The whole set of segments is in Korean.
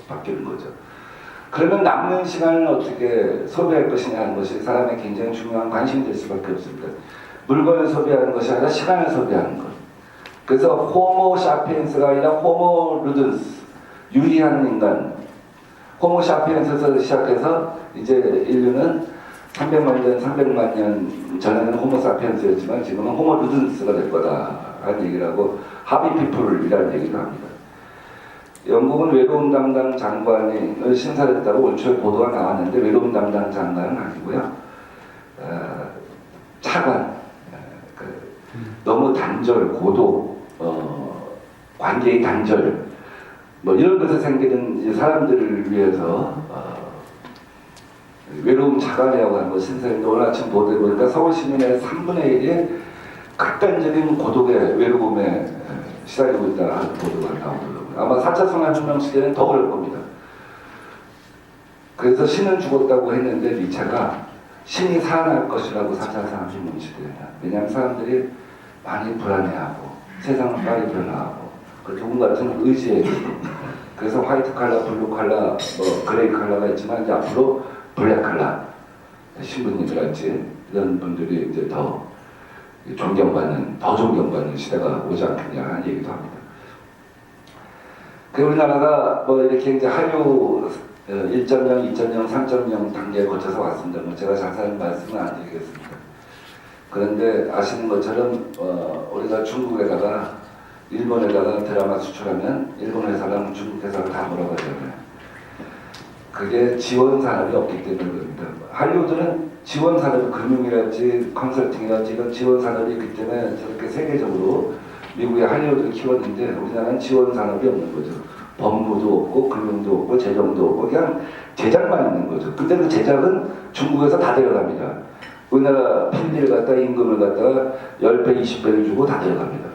바뀌는 거죠. 그러면 남는 시간을 어떻게 소비할 것이냐 하는 것이 사람의 굉장히 중요한 관심이 될 수밖에 없습니다. 물건을 소비하는 것이 아니라 시간을 소비하는 것. 그래서 호모 사피엔스가 아니라 호모 루든스, 유리한 인간. 호모 사피엔스에서 시작해서 이제 인류는 300만 년, 300만 년 전에는 호모 사피엔스였지만 지금은 호모 루든스가 될 거다 하는 얘기를 하고 하비 피플이라는 얘기도 합니다. 영국은 외로움 담당 장관을 신설했다고 올 초에 보도가 나왔는데 외로움 담당 장관은 아니고요. 차관, 너무 단절, 고독, 관계의 단절 뭐 이런 것에 생기는 사람들을 위해서 외로움 차관이라고 하는 거 신설했는데 오늘 아침 보도해 보니까 서울 시민의 3분의 1이 극단적인 고독의 외로움에 시달리고 있다는 보도가 나오더라고요. 아마 4차 산업혁명 시대는 더 그럴 겁니다. 그래서 신은 죽었다고 했는데 니체가 신이 살아날 것이라고 4차 산업혁명 시대에는. 왜냐하면 사람들이 많이 불안해하고 세상은 빨리 변화하고 그 누군 같은 의지에 그래서 화이트 칼라, 블루 칼라, 뭐 그레이 칼라가 있지만 이제 앞으로 블랙 칼라 신부님들할지 이런 분들이 이제 더 존경받는 시대가 오지 않겠냐 하는 얘기도 합니다. 그 우리나라가 뭐 이렇게 이제 한류 1.0, 2.0, 3.0 단계에 거쳐서 왔습니다. 뭐 제가 자세한 말씀은 안 드리겠습니다. 그런데 아시는 것처럼 우리가 중국에다가 일본에다가 드라마 수출하면 일본 회사랑 중국 회사를 다 몰아가잖아요. 그게 지원 산업이 없기 때문에 그럽니다. 할리우드는 지원 산업이 금융이랄지 컨설팅이랄지 이런 지원 산업이 있기 때문에 저렇게 세계적으로 미국의 할리우드를 키웠는데 우리나라는 지원 산업이 없는 거죠. 법무도 없고 금융도 없고 재정도 없고 그냥 제작만 있는 거죠. 근데 그 제작은 중국에서 다 데려갑니다. 우리나라 필리를 갖다가 임금을 갖다가 10배, 20배를 주고 다 데려갑니다.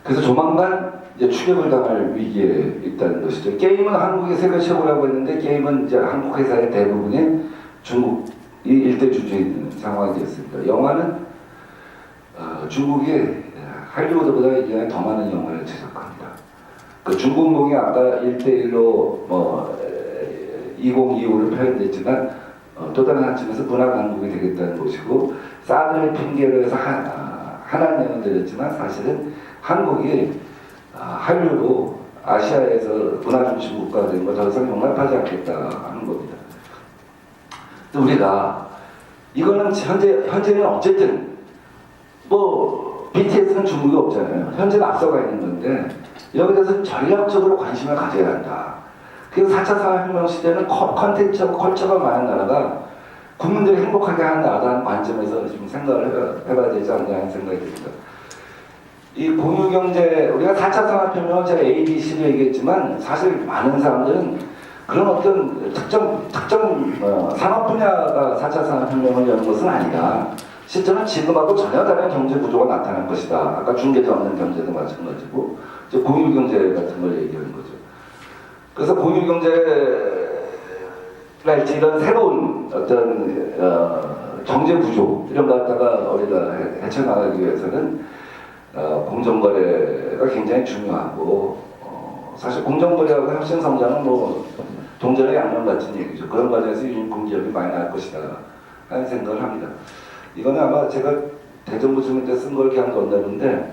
그래서 조만간 이제 추격을 당할 위기에 있다는 것이죠. 게임은 한국이 세계 최고라고 했는데 게임은 이제 한국 회사의 대부분이 중국이 일대 주주인 상황이 됐습니다. 영화는 중국이 할리우드보다 이제 더 많은 영화를 제작합니다. 그 중국몽이 아까 1대1로 뭐 2025를 표현됐지만 또 다른 한층에서 문화강국이 되겠다는 것이고 사드를 핑계로 해서 하나님은 드렸지만 사실은 한국이 한류로 아시아에서 문화중심 국가가 된 거 더 이상 용납하지 않겠다 하는 겁니다. 또 우리가 이거는 현재는 어쨌든 뭐 BTS는 중국이 없잖아요. 현재는 앞서가 있는 건데 여기에 대해서 전략적으로 관심을 가져야 한다. 그래서 4차 산업혁명 시대는 컨텐츠하고 컬처가 많은 나라가 국민들이 행복하게 하는 나라라는 관점에서 좀 생각을 해봐야 되지 않냐 하는 생각이 듭니다. 이 공유경제, 우리가 4차 산업혁명을 제가 A, B, C로 얘기했지만 사실 많은 사람들은 그런 어떤 특정 산업 분야가 4차 산업혁명을 여는 것은 아니다. 실제로는 지금하고 전혀 다른 경제 구조가 나타날 것이다. 아까 중개자 없는 경제도 마찬가지고 이제 공유경제 같은 걸 얘기하는 거죠. 그래서 공유경제랄지 이런 새로운 어떤 경제 구조 이런 거 갖다가 우리가 헤쳐나가기 위해서는 공정거래가 굉장히 중요하고 사실 공정거래하고 혁신성장은 뭐 동전의 양면 같은 얘기죠. 그런 과정에서 유니콘기업이 많이 나올 것이다 하는 생각을 합니다. 이거는 아마 제가 대정부 주민 때 쓴 걸 그냥 건다는데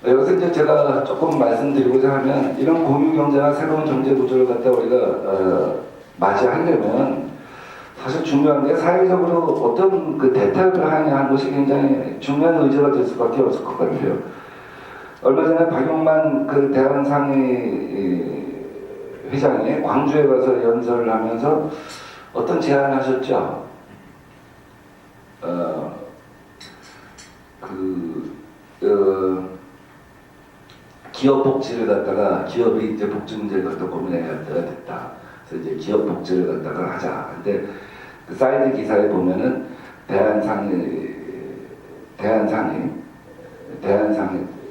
여기서 이제 제가 조금 말씀드리고자 하면 이런 공유경제나 새로운 경제 구조를 갖다 우리가 맞이하려면 사실 중요한 게 사회적으로 어떤 그 대타협을 하냐 하는 것이 굉장히 중요한 의제가 될 수밖에 없을 것 같아요. 얼마 전에 박용만 그 대한상의 회장이 광주에 가서 연설을 하면서 어떤 제안을 하셨죠. 기업 복지를 갖다가 기업이 이제 복지 문제를 갖다 고민해야 할 때가 됐다. 그래서 이제 기업 복지를 갖다가 하자. 근데 그 사이드 기사에 보면은 대한상이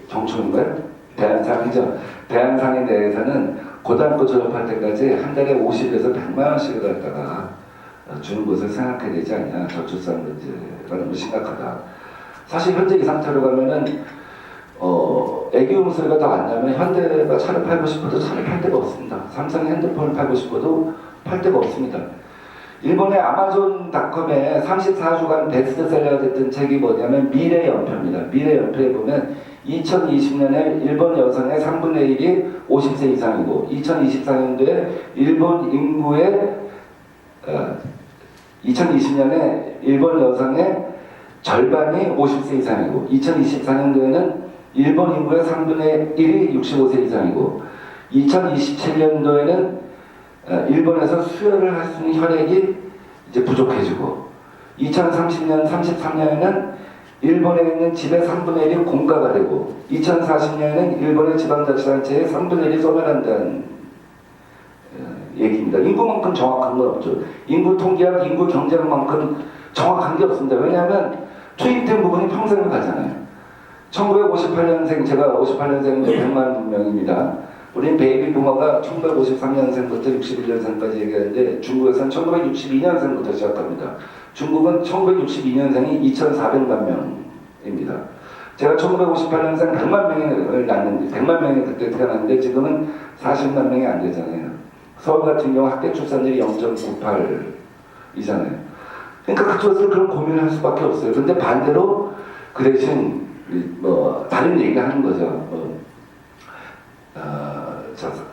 정초인가요? 대한상이죠. 대한상에 대해서는 고등학교 졸업할 때까지 한 달에 50에서 100만 원씩을 갖다가 주는 것을 생각해야 되지 않냐. 저출산 문제가 너무 심각하다. 사실 현재 이 상태로 가면은 애기음 소리가 더 안 나면 현대가 차를 팔고 싶어도 차를 팔 데가 없습니다. 삼성의 핸드폰을 팔고 싶어도 팔 데가 없습니다. 일본의 아마존닷컴에 34주간 베스트셀러가 됐던 책이 뭐냐면 미래연표입니다. 미래연표에 보면 2020년에 일본 여성의 3분의 1이 50세 이상이고 2024년도에 일본 인구의 2020년에 일본 여성의 절반이 50세 이상이고 2024년도에는 일본 인구의 3분의 1이 65세 이상이고 2027년도에는 일본에서 수혈을 할 수 있는 혈액이 이제 부족해지고 2030년, 33년에는 일본에 있는 집의 3분의 1이 공가가 되고 2040년에는 일본의 지방자치단체의 3분의 1이 소멸한다는 얘기입니다. 인구만큼 정확한 건 없죠. 인구 통계학, 인구 경제학만큼 정확한 게 없습니다. 왜냐하면 투입된 부분이 평생을 가잖아요. 1958년생, 제가 58년생인데 100만 명입니다. 우린 베이비 부머가 1953년생부터 61년생까지 얘기하는데 중국에서는 1962년생부터 시작합니다. 중국은 1962년생이 2,400만 명입니다. 제가 1958년생 100만 명을 낳는데 100만 명이 그때 태어났는데 지금은 40만 명이 안 되잖아요. 서울 같은 경우 학대 출산율이 0.98이잖아요. 그러니까 그쪽에서 그런 고민을 할 수밖에 없어요. 근데 반대로 그 대신 다른 얘기를 하는 거죠.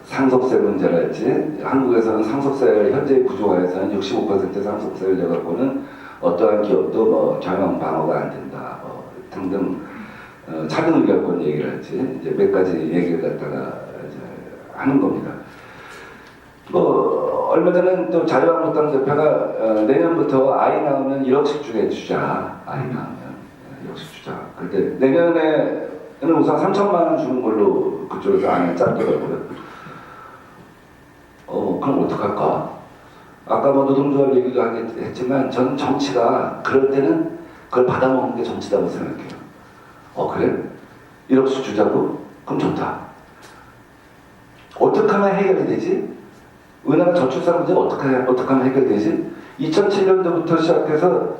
상속세 문제랄지 한국에서는 상속세를 현재의 구조화에서는 65% 상속세를 내갖고는 어떠한 기업도 경영 방어가 안 된다 등등 차등 의결권 얘기를 할지 이제 몇 가지 얘기를 갖다가 이제 하는 겁니다. 얼마 전에 또 자유한국당 대표가 내년부터 아이 나오면 1억씩 주자. 아이 나오면 1억씩 주자. 근데 내년에는 우선 3천만 원 주는 걸로 그쪽에서 안을 짰더라고요. 그럼 어떡할까? 아까 노동조합 얘기도 했지만 전 정치가 그럴 때는 그걸 받아먹는 게 정치다고 생각해요. 그래? 1억씩 주자고? 그럼 좋다. 어떻게 하면 해결이 되지? 은하가 저출산 문제가 어떻게 하면 해결되지? 2007년도부터 시작해서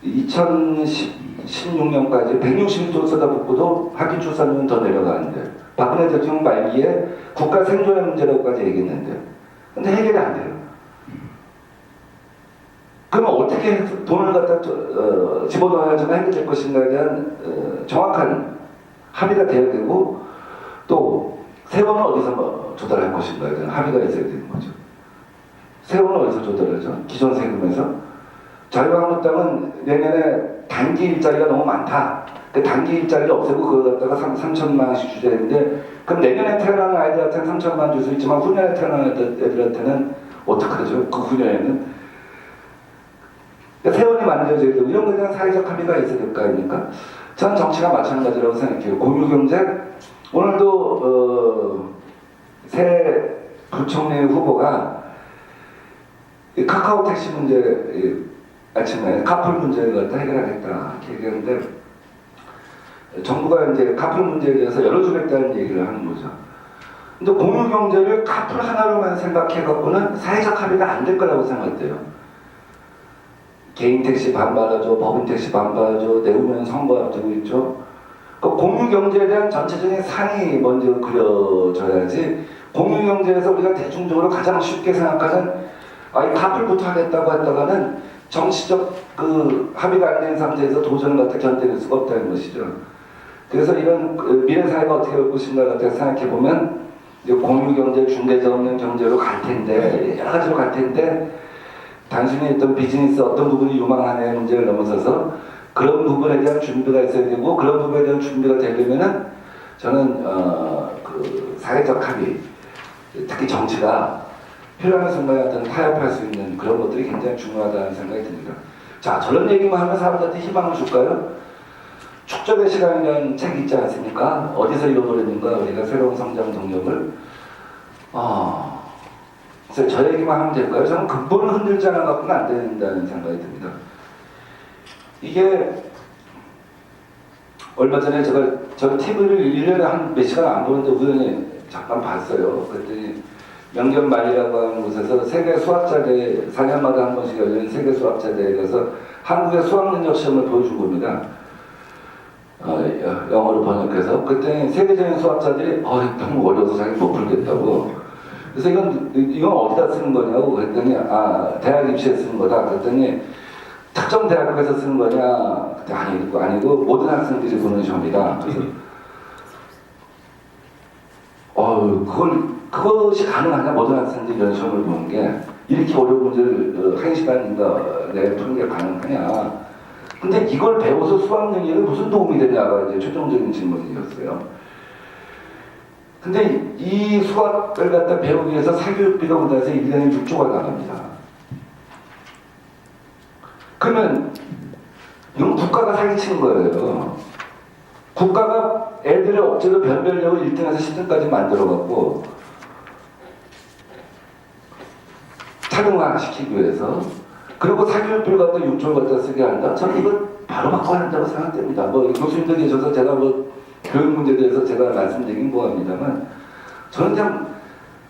2016년까지 160조 쏟아붓고도 학기 출산율은 더 내려가는데 박근혜 대통령 말기에 국가 생존의 문제라고까지 얘기했는데 근데 해결이 안 돼요. 그러면 어떻게 돈을 갖다 집어넣어야지만 해결될 것인가에 대한 정확한 합의가 돼야 되고 또 세금은 어디서 조달할 것인가에 대한 합의가 있어야 되는 거죠. 세금은 어디서 조달하죠? 기존 세금에서. 자유한국당은 내년에 단기 일자리가 너무 많다. 그 단기 일자리를 없애고 그걸 갖다가 3천만 원씩 주자 했는데 그럼 내년에 태어나는 아이들한테는 3천만 원 줄 수 있지만 후년에 태어나는 애들한테는 어떡하죠? 그 후년에는 세원이 만들어져야 되고 이런 거에 대한 사회적 합의가 있어야 될 거 아닙니까? 전 정치가 마찬가지라고 생각해요. 공유경제 오늘도 새 부총리 후보가 카카오 택시 문제 아침에 카풀 문제를 갖다 해결하겠다 이렇게 얘기하는데 정부가 이제 카풀 문제에 대해서 열어주겠다는 얘기를 하는 거죠. 근데 공유경제를 카풀 하나로만 생각해갖고는 사회적 합의가 안 될 거라고 생각돼요. 개인 택시 반발하죠, 법인 택시 반발하죠, 내후년 선거 앞두고 있죠. 그 공유경제에 대한 전체적인 상이 먼저 그려져야지 공유경제에서 우리가 대중적으로 가장 쉽게 생각하는 이 카풀부터 하겠다고 했다가는 정치적 그 합의가 안 된 상태에서 도전을 갖다 견뎌낼 수가 없다는 것이죠. 그래서 이런 미래 사회가 어떻게 될 것인가 갖다 생각해 보면 공유경제, 중개자 없는 경제로 갈 텐데 여러 가지로 갈 텐데 단순히 어떤 비즈니스 어떤 부분이 유망하냐의 문제를 넘어서서 그런 부분에 대한 준비가 있어야 되고 그런 부분에 대한 준비가 되려면은 저는 그 사회적 합의 특히 정치가 필요한 순간에 어떤 타협할 수 있는 그런 것들이 굉장히 중요하다는 생각이 듭니다. 자, 저런 얘기만 하면 사람들한테 희망을 줄까요? 축적의 시간이라는 책이 있지 않습니까? 어디서 이뤄버렸는가 우리가 새로운 성장 동력을 그래서 저 얘기만 하면 될까요? 저는 근본을 흔들지 않아 갖고는 안 된다는 생각이 듭니다. 이게 얼마 전에 저 TV를 1년에 한 몇 시간 안 보는데 우연히 잠깐 봤어요. 그랬더니 명견 말이라고 하는 곳에서 세계 수학자대 4년마다 한 번씩 열리는 세계 수학자대에 가서 한국의 수학 능력 시험을 보여준 겁니다. 영어로 번역해서 그때 세계적인 수학자들이 너무 어려워서 자기 못 풀겠다고. 그래서 이건 어디다 쓰는 거냐고 그랬더니 대학 입시에 쓰는 거다. 그랬더니 특정 대학교에서 쓰는 거냐? 아니고 모든 학생들이 보는 시험이다. 그래서 그것이 가능하냐? 모든 학생들이 이런 시험을 보는 게 이렇게 어려운 문제를 1시간인가 내에 푸는 게 가능하냐? 근데 이걸 배워서 수학 능력에 무슨 도움이 되냐가 이제 최종적인 질문이었어요. 근데 이 수학을 갖다 배우기 위해서 사교육비가 우리나라에서 1년에 6조가 나갑니다. 그러면 이건 국가가 사기치는 거예요. 국가가 애들의 억지로 변별력을 1등에서 10등까지 만들어갖고 차등화 시키기 위해서 그리고 사교육비를 갖다 6조를 갖다 쓰게 한다? 저는 이걸 바로 바꿔야 한다고 생각됩니다. 교수님들 계셔서 제가 교육 문제에 대해서 제가 말씀드리긴 뭐합니다만 저는 그냥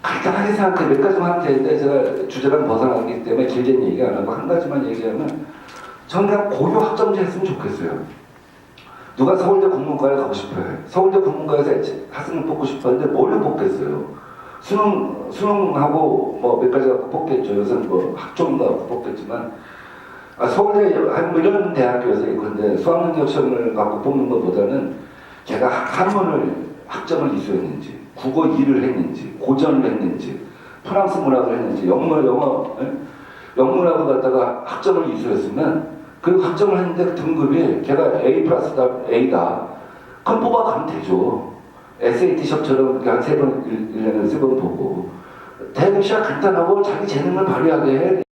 간단하게 생각해 몇 가지만 하면 되는데 제가 주제랑 벗어나기 때문에 길게 얘기 안 하고 한 가지만 얘기하면 저는 그냥 고교 학점제 했으면 좋겠어요. 누가 서울대 국문과에 가고 싶어요. 서울대 국문과에서 학생을 뽑고 싶었는데 뭘로 뽑겠어요? 수능하고 몇 가지 갖고 뽑겠죠. 요새는 학종인가 갖고 뽑겠지만 서울대 이런 대학교에서 근데 수학능력 시험을 갖고 뽑는 것보다는 걔가 한문을 학점을 이수했는지 국어 2를 했는지 고전을 했는지 프랑스 문학을 했는지 영문학을 갖다가 학점을 이수했으면 그 학점을 했는데 등급이 걔가 A 플러스다 A다 그럼 뽑아가면 되죠. SAT 시험처럼 그렇게 한 3번 1년에 3번 보고 대학 입시가 간단하고 자기 재능을 발휘하게 해.